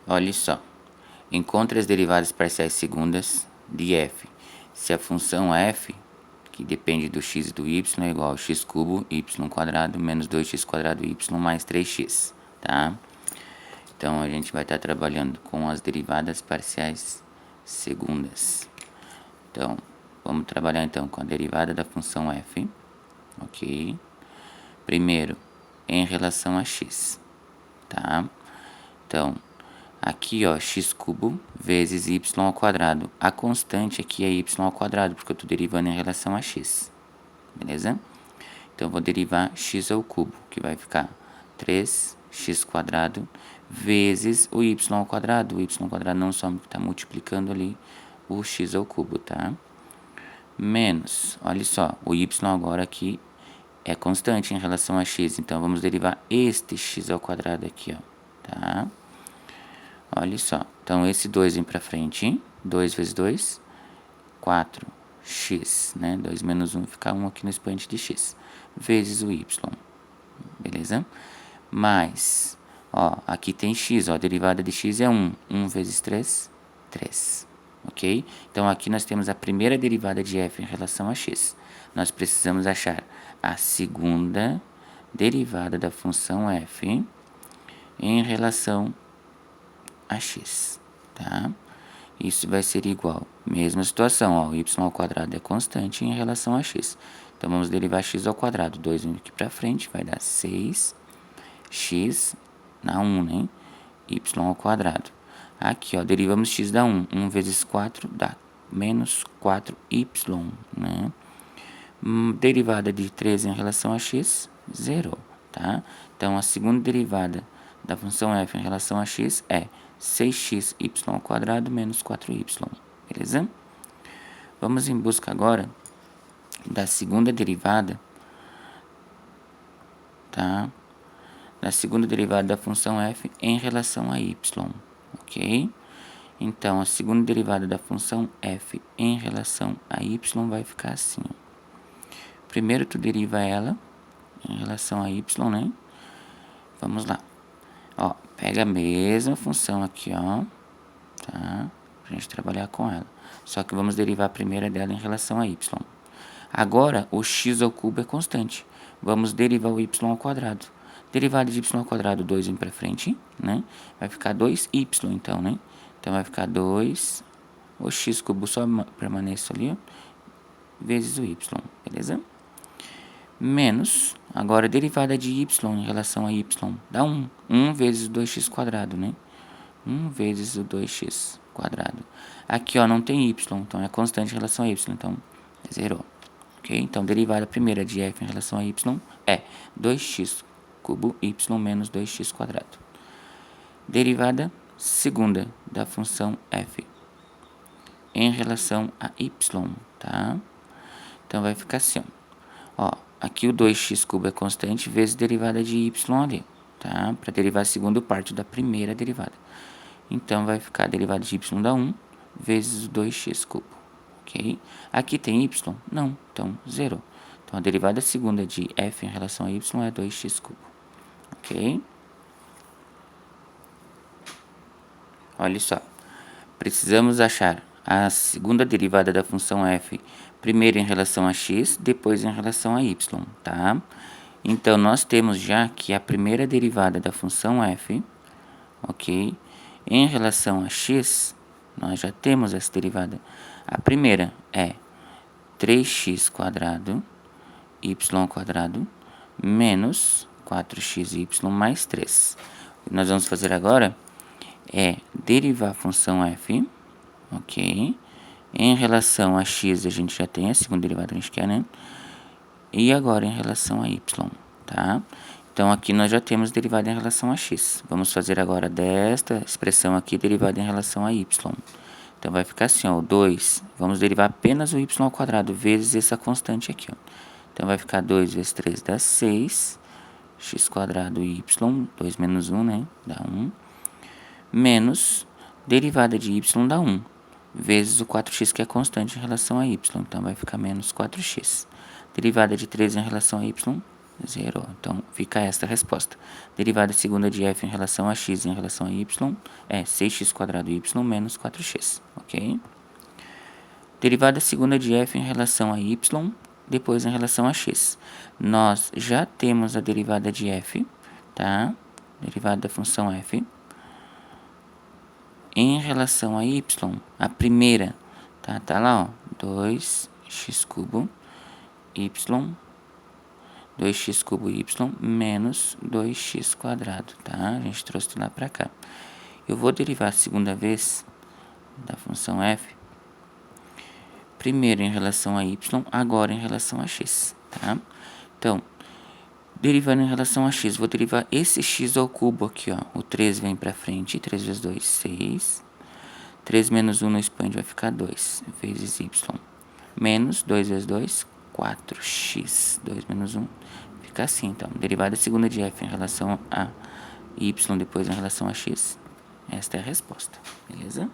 Olha só. Encontre as derivadas parciais segundas de f. Se a função f, que depende do x e do y, é igual a x cubo y quadrado menos 2x quadrado y mais 3x, tá? Então, a gente vai estar trabalhando com as derivadas parciais segundas. Então, vamos trabalhar então com a derivada da função f, ok? Primeiro, em relação a x, tá? Então, aqui, ó, x cubo vezes y ao quadrado. A constante aqui é y ao quadrado, porque eu estou derivando em relação a x, beleza? Então, eu vou derivar x ao cubo, que vai ficar 3x quadrado vezes o y ao quadrado. O y ao quadrado não some, porque está multiplicando ali o x ao cubo, tá? Menos, olha só, o y agora aqui é constante em relação a x, então vamos derivar este x ao quadrado aqui, ó, tá? Olha só, então esse 2 vem pra frente, hein? 2 vezes 2, 4x, né? 2 menos 1 fica 1 aqui no expoente de x, vezes o y, beleza? Mais, ó, aqui tem x, ó, a derivada de x é 1. 1 vezes 3, 3, ok? Então aqui nós temos a primeira derivada de f em relação a x. Nós precisamos achar a segunda derivada da função f em relação a x, tá? Isso vai ser igual, mesma situação, ó, y ao quadrado é constante em relação a x. Então, vamos derivar x ao quadrado, 2 vem aqui pra frente, vai dar 6x na 1, né? Y ao quadrado. Aqui, ó, derivamos x da 1, 1 vezes 4 dá menos 4y, né? Derivada de 3 em relação a x, 0, tá? Então, a segunda derivada da função f em relação a x é 6xy ao quadrado menos 4y, beleza? Vamos em busca agora da segunda derivada, tá? Da segunda derivada da função f em relação a y, ok? Então, a segunda derivada da função f em relação a y vai ficar assim, ó. Primeiro, tu deriva ela em relação a y, né? Vamos lá. Ó, pega a mesma função aqui, ó, tá? Pra gente trabalhar com ela. Só que vamos derivar a primeira dela em relação a y. Agora, o x ao cubo é constante. Vamos derivar o y ao quadrado. Derivada de y ao quadrado, 2 vem pra frente, né? Vai ficar 2y, então, né? Então, vai ficar 2, o x cubo só permanece ali, ó, vezes o y, beleza? Menos, agora, derivada de y em relação a y, dá 1. 1 vezes o 2x quadrado, né? 1 vezes o 2x quadrado. Aqui, ó, não tem y, então é constante em relação a y, então é 0. Ok? Então, derivada primeira de f em relação a y é 2x cubo y menos 2x quadrado. Derivada segunda da função f em relação a y, tá? Então, vai ficar assim, ó. Ó, aqui o 2x cubo é constante vezes derivada de y ali, tá? Para derivar a segunda parte da primeira derivada. Então, vai ficar a derivada de y dá 1 vezes o 2x cubo, ok? Aqui tem y? Não, então 0. Então, a derivada segunda de f em relação a y é 2x cubo, ok? Olha só, precisamos achar a segunda derivada da função f, primeiro em relação a x, depois em relação a y, tá? Então, nós temos já que a primeira derivada da função f, ok? Em relação a x, nós já temos essa derivada. A primeira é 3x quadrado, y ao quadrado, menos 4xy mais 3. O que nós vamos fazer agora é derivar a função f, ok? Em relação a x, a gente já tem a segunda derivada que a gente quer, né? E agora em relação a y, tá? Então, aqui nós já temos derivada em relação a x. Vamos fazer agora desta expressão aqui derivada em relação a y. Então, vai ficar assim, ó, o 2, vamos derivar apenas o y ao quadrado, vezes essa constante aqui, ó. Então, vai ficar 2 vezes 3 dá 6, x quadrado y, 2 menos 1, né, dá 1, menos derivada de y dá 1, vezes o 4x que é constante em relação a y, então vai ficar menos 4x. Derivada de 3 em relação a y Zerou. Então, fica esta resposta. Derivada segunda de f em relação a x em relação a y é 6x² y menos 4x, ok? Derivada segunda de f em relação a y, depois em relação a x. Nós já temos a derivada de f, tá? Derivada da função f em relação a y, a primeira, tá? Tá lá, ó, 2x³ y, 2x³ y menos 2x², tá? A gente trouxe lá para cá. Eu vou derivar a segunda vez da função f, primeiro em relação a y, agora em relação a x, tá? Então, derivando em relação a x, vou derivar esse x ao cubo aqui, ó. O 3 vem para frente, 3 vezes 2, 6. 3 menos 1 no expoente vai ficar 2, vezes y. Menos 2 vezes 2, 4x. 2 menos 1 fica assim, então. Derivada segunda de f em relação a y, depois em relação a x. Esta é a resposta, beleza?